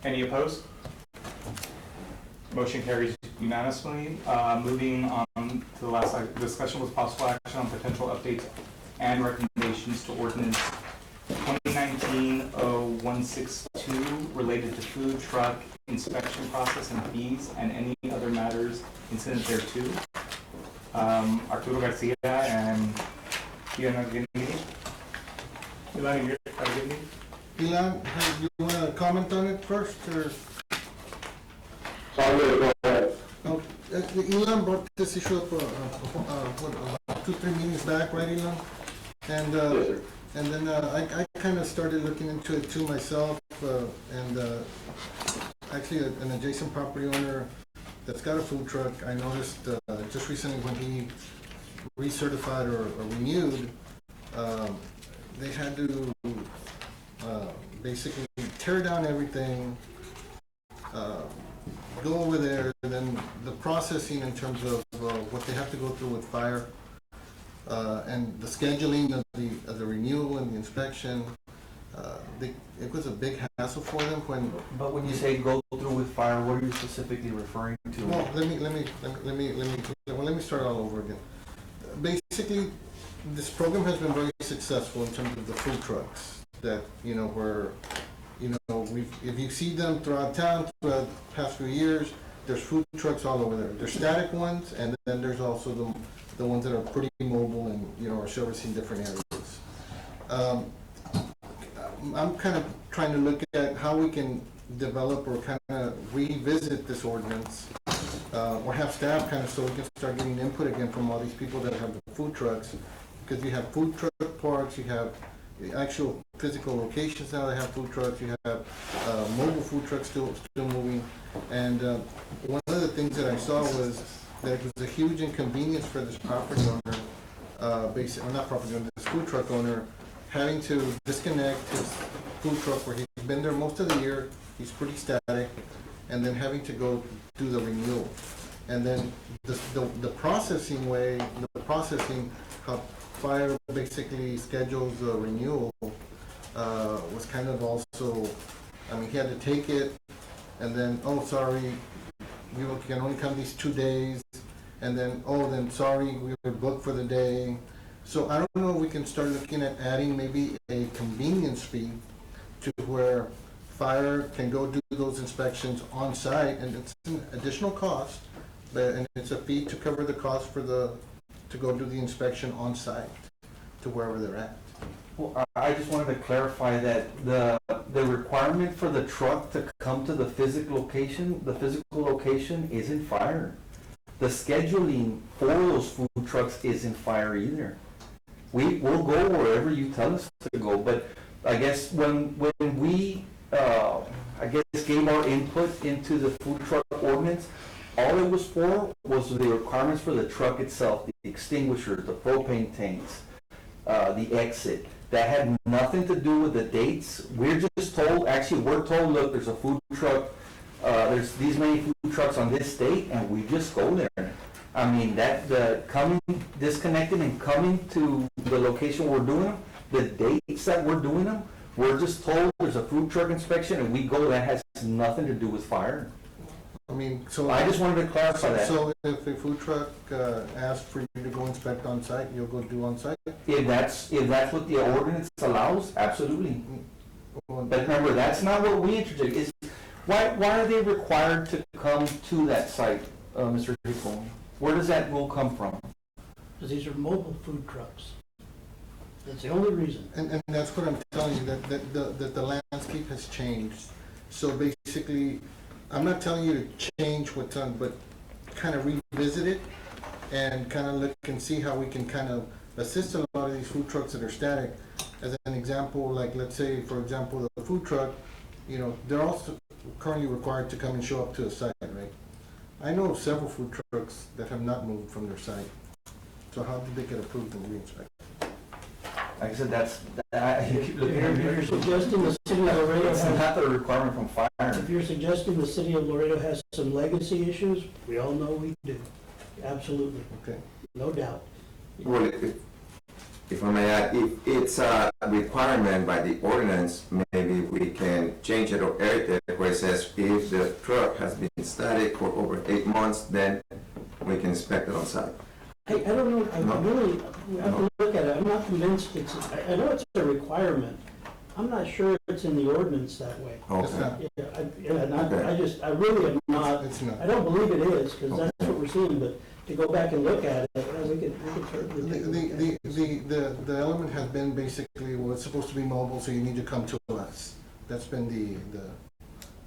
Any opposed? Motion carries unanimously. Moving on to the last discussion with possible action on potential updates and recommendations to ordinance 2019-0162 related to food truck inspection process and fees and any other matters incident thereto. Arturo Garcia and Ilan Arguini. Ilan, Ilan, you want to comment on it first, or? Go ahead. Ilan brought this issue up, 2-3 meetings back, right, Ilan? And, Yes, sir. and then I kind of started looking into it too myself, and actually an adjacent property owner that's got a food truck, I noticed just recently when he recertified or renewed, they had to basically tear down everything, go over there, and then the processing in terms of what they have to go through with fire, and the scheduling of the renewal and the inspection, it was a big hassle for them when. But when you say go through with fire, what are you specifically referring to? Well, let me start all over again. Basically, this program has been very successful in terms of the food trucks that, where, if you see them throughout town throughout the past few years, there's food trucks all over there. There's static ones, and then there's also the ones that are pretty mobile and, are servicing different areas. I'm kind of trying to look at how we can develop or kind of revisit this ordinance, or have staff kind of, so we can start getting input again from all these people that have the food trucks. Because you have food truck parks, you have actual physical locations now that have food trucks, you have mobile food trucks still moving. And one of the things that I saw was that it was a huge inconvenience for this property owner, or not property owner, this food truck owner, having to disconnect his food truck where he's been there most of the year, he's pretty static, and then having to go do the renewal. And then the processing, how fire basically schedules the renewal, was kind of also, he had to take it, and then, oh, sorry, you can only come these 2 days, and then, oh, then sorry, we were booked for the day. So I don't know if we can start looking at adding maybe a convenience fee to where fire can go do those inspections on site, and it's an additional cost, and it's a fee to cover the cost to go do the inspection on site to wherever they're at. Well, I just wanted to clarify that the requirement for the truck to come to the physical location isn't fire. The scheduling for those food trucks isn't fire either. We'll go wherever you tell us to go, but I guess when we gave our input into the food truck ordinance, all it was for was the requirements for the truck itself, the extinguishers, the propane tanks, the exit. That had nothing to do with the dates. We're just told, we're told, look, there's a food truck, there's these many food trucks on this date, and we just go there. Disconnecting and coming to the location we're doing them, the dates that we're doing them, we're just told there's a food truck inspection, and we go. That has nothing to do with fire. So I just wanted to clarify that. So if a food truck asks for you to go inspect on site, you'll go do on site? If that's what the ordinance allows, absolutely. But remember, that's not what we introduced. Why are they required to come to that site, Mr. Rico? Where does that rule come from? Because these are mobile food trucks. That's the only reason. And that's what I'm telling you, that the landscape has changed. So basically, I'm not telling you to change what's done, but kind of revisit it and kind of look and see how we can kind of assist a lot of these food trucks that are static. As an example, like let's say, for example, the food truck, they're also currently required to come and show up to a site, right? I know of several food trucks that have not moved from their site. So how did they get approved and re-inspected? Like I said, you keep looking at me. If you're suggesting the city of Laredo It's not the requirement from fire. If you're suggesting the city of Laredo has some legacy issues, we all know we do. Absolutely. Okay. No doubt. Well, if I may add, if it's a requirement by the ordinance, maybe we can change it or edit it where it says if the truck has been static for over 8 months, then we can inspect it on site. Hey, I don't know, I really have to look at it. I'm not convinced I know it's a requirement. I'm not sure it's in the ordinance that way. Okay. I really am not. It's not. I don't believe it is, because that's what we're seeing, but to go back and look at it, we could certainly take a look at it. The element has been basically, well, it's supposed to be mobile, so you need to come to us. That's been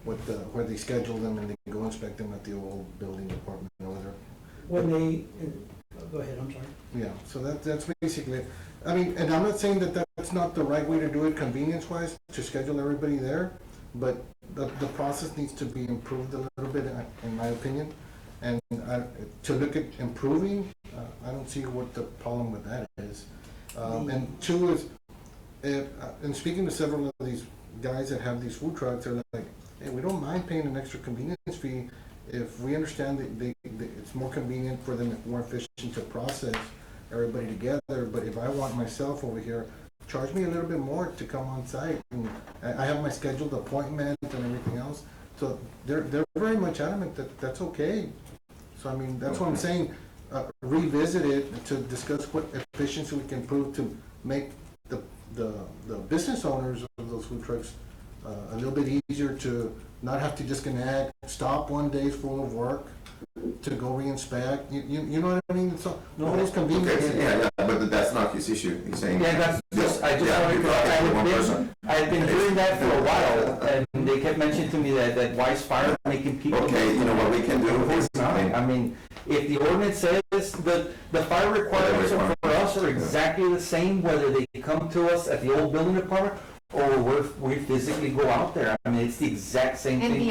where they schedule them and they go inspect them at the old building department or whatever. When they, go ahead, I'm sorry. Yeah, so that's basically it. And I'm not saying that that's not the right way to do it convenience-wise, to schedule everybody there, but the process needs to be improved a little bit, in my opinion. And to look at improving, I don't see what the problem with that is. And two is, and speaking to several of these guys that have these food trucks, they're like, hey, we don't mind paying an extra convenience fee if we understand that it's more convenient for them, more efficient to process everybody together. But if I want myself over here charge me a little bit more to come on site. And I have my scheduled appointment and everything else. So they're very much adamant that that's okay. So I mean, that's what I'm saying, revisit it to discuss what efficiency we can prove to make the business owners of those food trucks a little bit easier to not have to disconnect, stop one day's full of work to go re-inspect. You know what I mean? So, all those convenience. Okay, yeah, but that's not his issue. He's saying. Yeah, that's just, I just Yeah, wanted to, because it's one person. I've been hearing that for a while, and they kept mentioning to me that Wise Fire making people. Okay, you know what we can do is, It's not. I mean, if the ordinance says the fire requirements are for us are exactly the same, whether they come to us at the old building department or we physically go out there. I mean, it's the exact same And thing.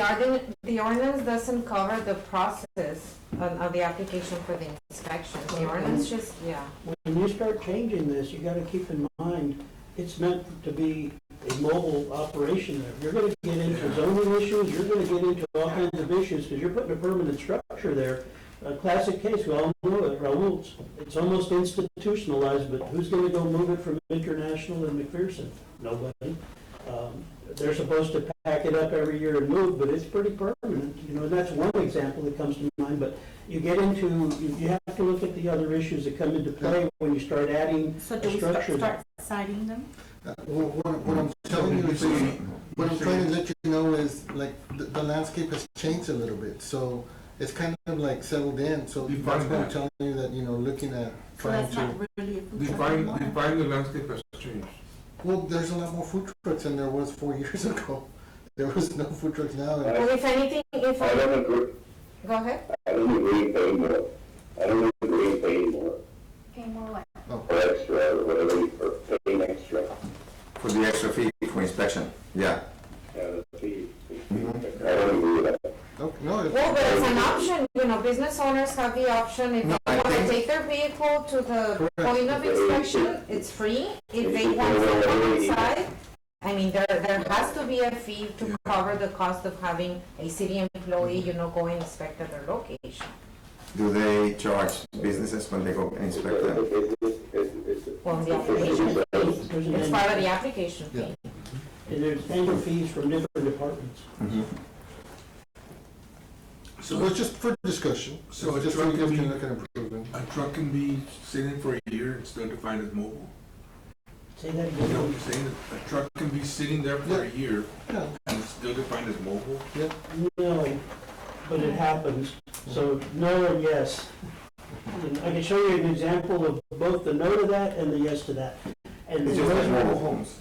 the ordinance doesn't cover the process of the application for the inspection. The ordinance just, yeah. When you start changing this, you gotta keep in mind, it's meant to be a mobile operation there. You're gonna get into zoning issues, you're gonna get into all kinds of issues, because you're putting a permanent structure there. A classic case, we all know it, Raoul's. It's almost institutionalized, but who's gonna go move it from International and McPherson? Nobody. They're supposed to pack it up every year and move, but it's pretty permanent, you know, and that's one example that comes to mind, but you get into, you have to look at the other issues that come into play when you start adding So do a we structure. start citing them? What I'm telling you is, what I'm trying to let you know is, like, the landscape has changed a little bit, so it's kind of like settled in, so that's what I'm telling you, that, you know, looking at So trying that's to. not really a food truck anymore. Define the landscape has changed. Well, there's a lot more food trucks than there was 4 years ago. There was no food trucks now. Well, if anything, if I don't agree, go ahead. I don't agree in paying more. I don't agree in paying more Okay, more what? for extra, or whatever, for paying extra. For the extra fee for inspection, yeah. The fee. I don't agree with that. No, Well, but it's an option, you know, business owners have the option, if they I want to think- take their vehicle to the point of inspection, it's free. If they If want you someone go on site, I mean, there has to be a fee to cover the cost of having a city employee, you know, go and inspect at their location. Do they charge businesses when they go and inspect them? Well, the application fee, There's an it's part of the application fee. And there's annual fees from different departments. Mhm. So it's just for discussion. So a Just so truck you guys can can be- look at improvement. A truck can be sitting for a year and still defined as mobile. Say that You know again. what I'm saying? A truck can be sitting there for a year Yeah, and it's still defined as mobile. yeah. No, but it happens. So no and yes. And I can show you an example of both the no to that and the yes to that. And It's just like mobile homes.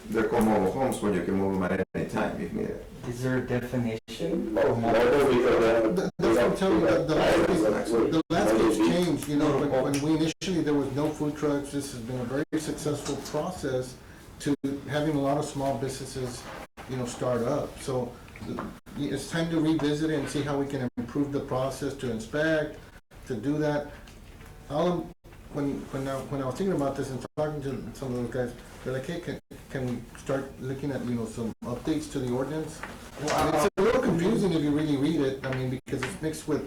They're called mobile homes when you can move them at any time if needed. Is there a definition? Mobile because That's what I'm telling you, the landscape's changed, you know, when we initially, there was no food trucks, this has been a very successful process to having a lot of small businesses, you know, start up. So it's time to revisit it and see how we can improve the process to inspect, to do that. When I was thinking about this and talking to some of those guys, they're like, hey, can we start looking at, you know, some updates to the ordinance? And it's a little confusing if you really read it, I mean, because it's mixed with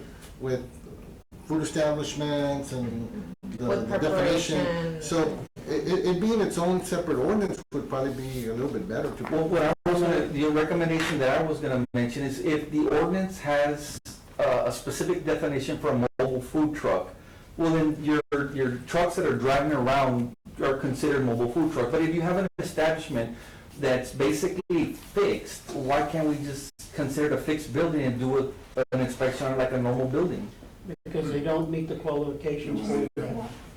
food establishments and the With definition. preparation. So it being its own separate ordinance would probably be a little bit better to. Well, what I was gonna, the recommendation that I was gonna mention is if the ordinance has a specific definition for a mobile food truck, well, then your trucks that are driving around are considered mobile food truck. But if you have an establishment that's basically fixed, why can't we just consider it a fixed building and do an inspection on like a normal building? because they don't meet the qualifications for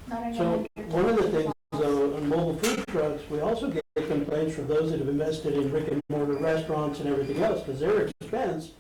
Not any So longer. one of the things, though, on mobile food trucks, we also get complaints from those that have invested in brick and mortar restaurants and everything else, because their expense